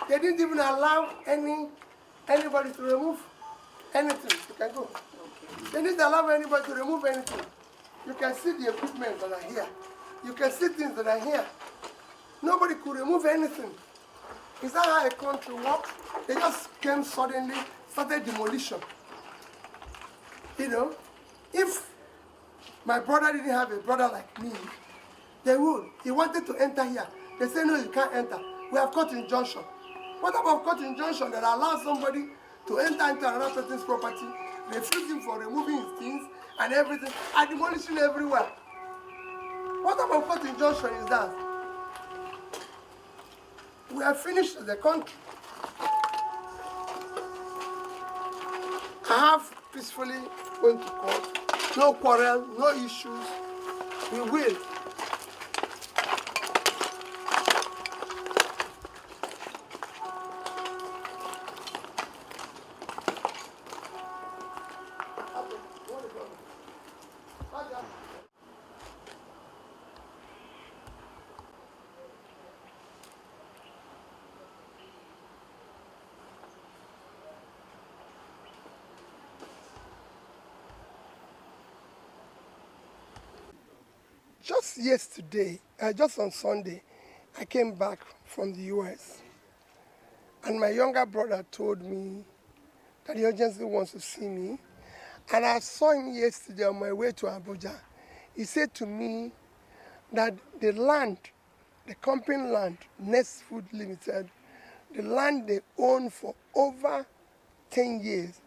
They didn't even allow anybody to remove anything. You can go. Okay. They didn't allow anybody to remove anything. You can see the equipment that are here. You can see things that are here. Nobody could remove anything. Is that how a country works? They just came suddenly, started demolition. You know, if my brother didn't have a brother like me, they would. He wanted to enter here. They say, no, you can't enter. We have court injunction. What about court injunction that allows somebody to enter into another person's property, refuse him for removing his things and everything, and demolishing everywhere? What about court injunction is that? We have finished the country. I have peacefully went to court. No quarrel, no issues. We will. Just yesterday, just on Sunday, I came back from the US. And my younger brother told me that he urgently wants to see me. And I saw him yesterday on my way to Abuja. He said to me that the land, the company land, Nest Food Limited, the land they own for over 10 years,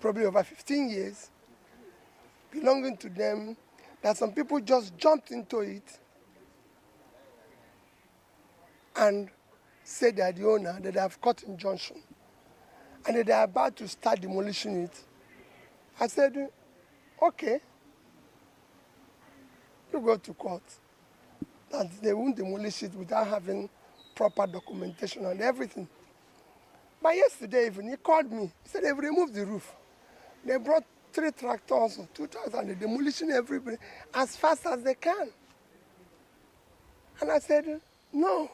probably over 15 years, belonging to them, that some people just jumped into it and said they are the owner, that they have court injunction, and that they are about to start demolishing it. I said, okay, you go to court. That they won't demolish it without having proper documentation and everything. But yesterday evening, he called me. He said they've removed the roof. They brought 3 tractors or 2 tractors and they're demolishing everybody as fast as they can. And I said, no.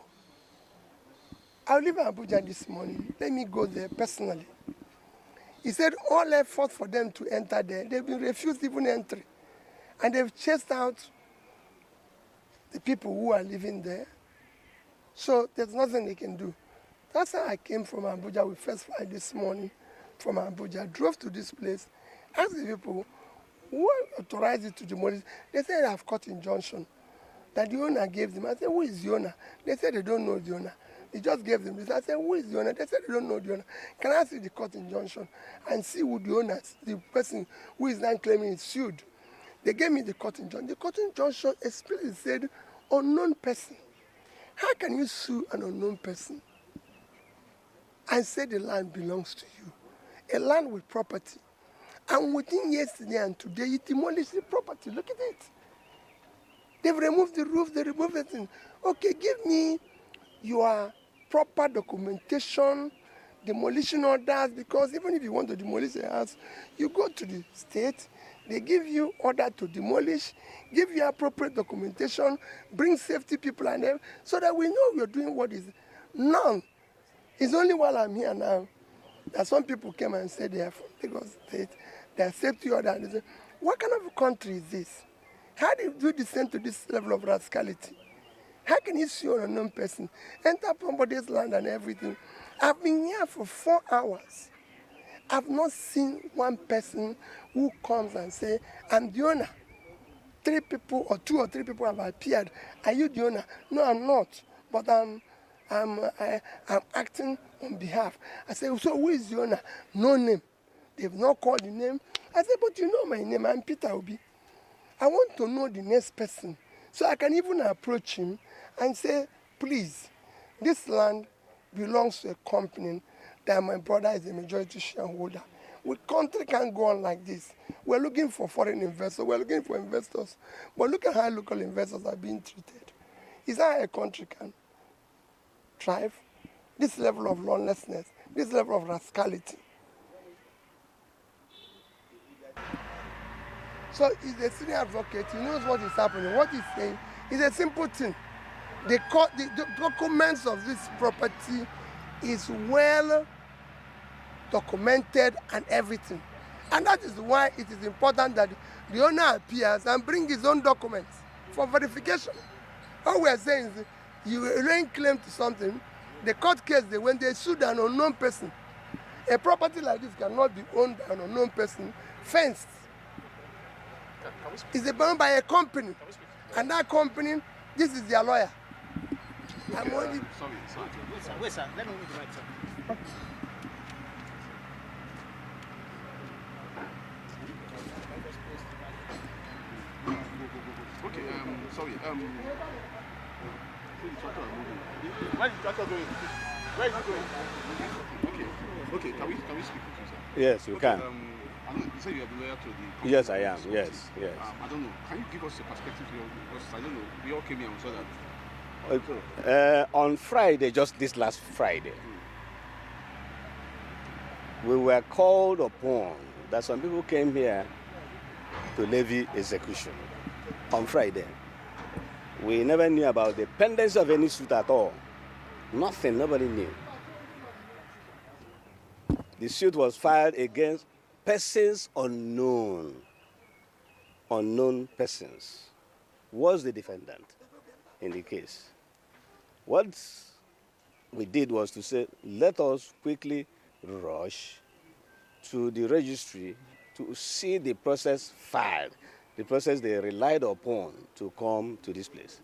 I'll leave Abuja this morning. Let me go there personally. He said all effort for them to enter there, they've been refused even entry. And they've chased out the people who are living there. So there's nothing they can do. That's how I came from Abuja. We first flight this morning from Abuja. Drove to this place, asked the people who authorized it to demolish. They said they have court injunction that the owner gave them. I said, who is the owner? They said they don't know the owner. They just gave them this. I said, who is the owner? They said they don't know the owner. Can I see the court injunction and see who the owner, the person who is now claiming is sued? They gave me the court injunction. The court injunction explicitly said, unknown person. How can you sue an unknown person and say the land belongs to you? A land with property. And within yesterday and today, you demolished the property. Look at it. They've removed the roof, they removed everything. Okay, give me your proper documentation, demolition orders, because even if you want to demolish a house, you go to the state, they give you order to demolish, give you appropriate documentation, bring safety people and them, so that we know we're doing what is none. It's only while I'm here now that some people came and said they are from Lagos State, they are safety order. And they say, what kind of a country is this? How do you descend to this level of rascality? How can you sue an unknown person, enter somebody's land and everything? I've been here for 4 hours. I've not seen one person who comes and say, I'm the owner. 3 people or 2 or 3 people have appeared. Are you the owner? No, I'm not. But I'm acting on behalf. I said, so who is the owner? No name. They've not called the name. I said, but you know my name. I'm Peter Obi. I want to know the next person so I can even approach him and say, please, this land belongs to a company that my brother is a majority shareholder. The country can't go on like this. We're looking for foreign investors. We're looking for investors. But look at how local investors are being treated. Is that how a country can thrive? This level of lawlessness, this level of rascality. So he's a senior advocate. He knows what is happening. What he's saying is a simple thing. the documents of this property is well documented and everything. And that is why it is important that the owner appears and bring his own documents for verification. All we are saying is you laying claim to something, the court case, when they sued an unknown person, a property like this cannot be owned by an unknown person, fenced. It's owned by a company. And that company, this is their lawyer. Okay, I'm only... Sorry. Wait, sir. Let me move the mic, sir. Okay, sorry. Where is the tractor going? Where is it going? Okay. Can we speak with you, sir? Yes, you can. I know you say you are the lawyer to the company. Yes, I am. Yes. I don't know. Can you give us a perspective here? Because I don't know. We all came here and saw that. On Friday, just this last Friday, we were called upon that some people came here to levy execution on Friday. We never knew about the pendency of any suit at all. Nothing, nobody knew. The suit was filed against persons unknown. Unknown persons was the defendant in the case. What we did was to say, let us quickly rush to the registry to see the process filed, the process they relied upon to come to this place.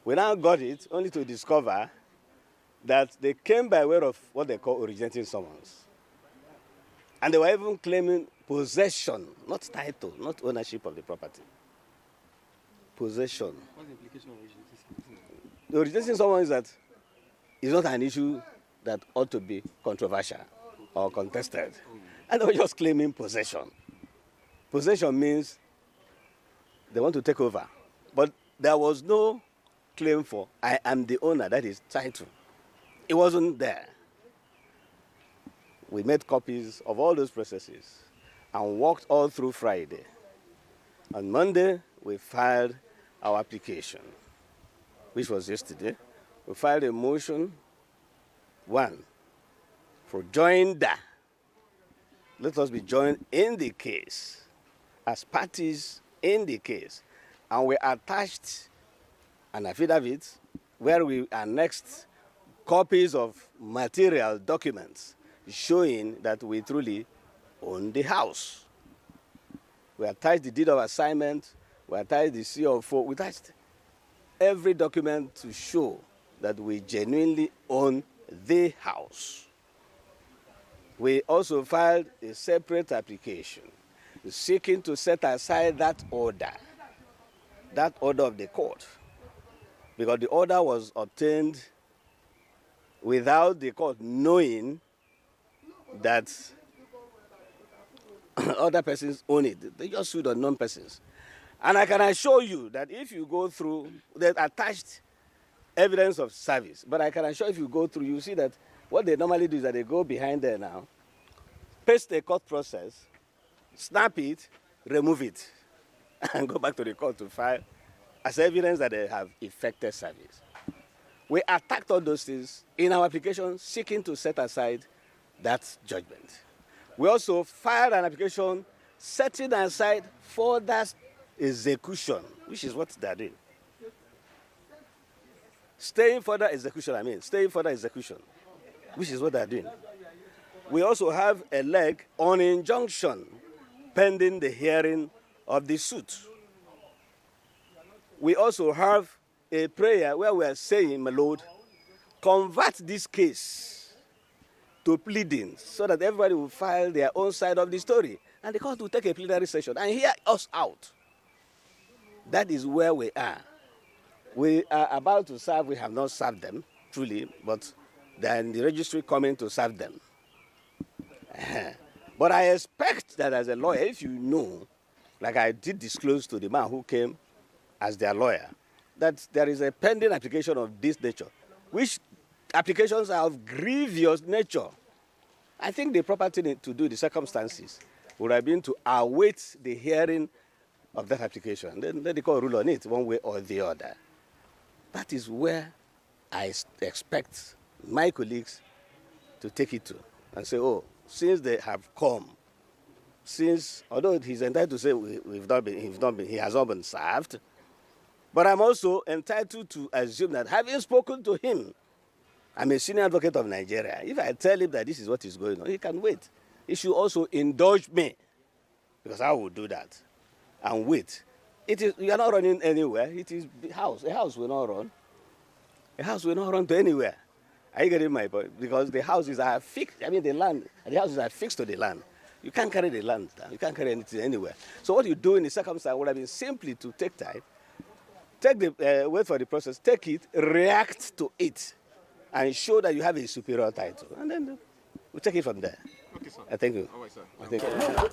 We now got it only to discover that they came by way of what they call originating summons. And they were even claiming possession, not title, not ownership of the property. Possession. What's the implication of originating? The originating summons is that it's not an issue that ought to be controversial or contested. And they were just claiming possession. Possession means they want to take over. But there was no claim for, I am the owner, that is title. It wasn't there. We made copies of all those processes and walked all through Friday. On Monday, we filed our application, which was yesterday. We filed a motion, one, for joinder. Let us be joined in the case, as parties in the case. And we attached an affidavit where we annexed copies of material documents showing that we truly own the house. We attached the deed of assignment, we attached the CO4, we attached every document to show that we genuinely own the house. We also filed a separate application seeking to set aside that order of the court, because the order was obtained without the court knowing that other persons own it. They just sued unknown persons. And I can assure you that if you go through the attached evidence of service, but I can assure you if you go through, you see that what they normally do is that they go behind there now, paste the court process, snap it, remove it, and go back to the court to file as evidence that they have effected service. We attacked all those things in our application seeking to set aside that judgment. We also filed an application setting aside further execution, which is what they're doing. Staying further execution, which is what they're doing. We also have a leg on injunction pending the hearing of the suit. We also have a prayer where we are saying, my Lord, convert this case to pleading so that everybody will file their own side of the story. And the court will take a plenary session and hear us out. That is where we are. We are about to serve, we have not served them, truly, but they're in the registry coming to serve them. But I expect that as a lawyer, if you know, like I did disclose to the man who came as their lawyer, that there is a pending application of this nature, which applications are of grievous nature. I think the proper thing to do, the circumstances, would have been to await the hearing of that application. Then let the court rule on it one way or the other. That is where I expect my colleagues to take it to and say, oh, since they have come, since, although he's entitled to say he has not been served, but I'm also entitled to assume that having spoken to him, I'm a senior advocate of Nigeria. If I tell him that this is what is going on, he can wait. He should also indulge me, because I will do that and wait. You are not running anywhere. It is the house. A house will not run. A house will not run to anywhere. Are you getting my point? Because the houses are fixed. I mean, the houses are fixed to the land. You can't carry the land down. You can't carry anything anywhere. So what you do in the circumstance would have been simply to take time, wait for the process, take it, react to it, and show that you have a superior title. And then we'll take it from there. Okay, sir. Thank you. All right, sir. Thank you.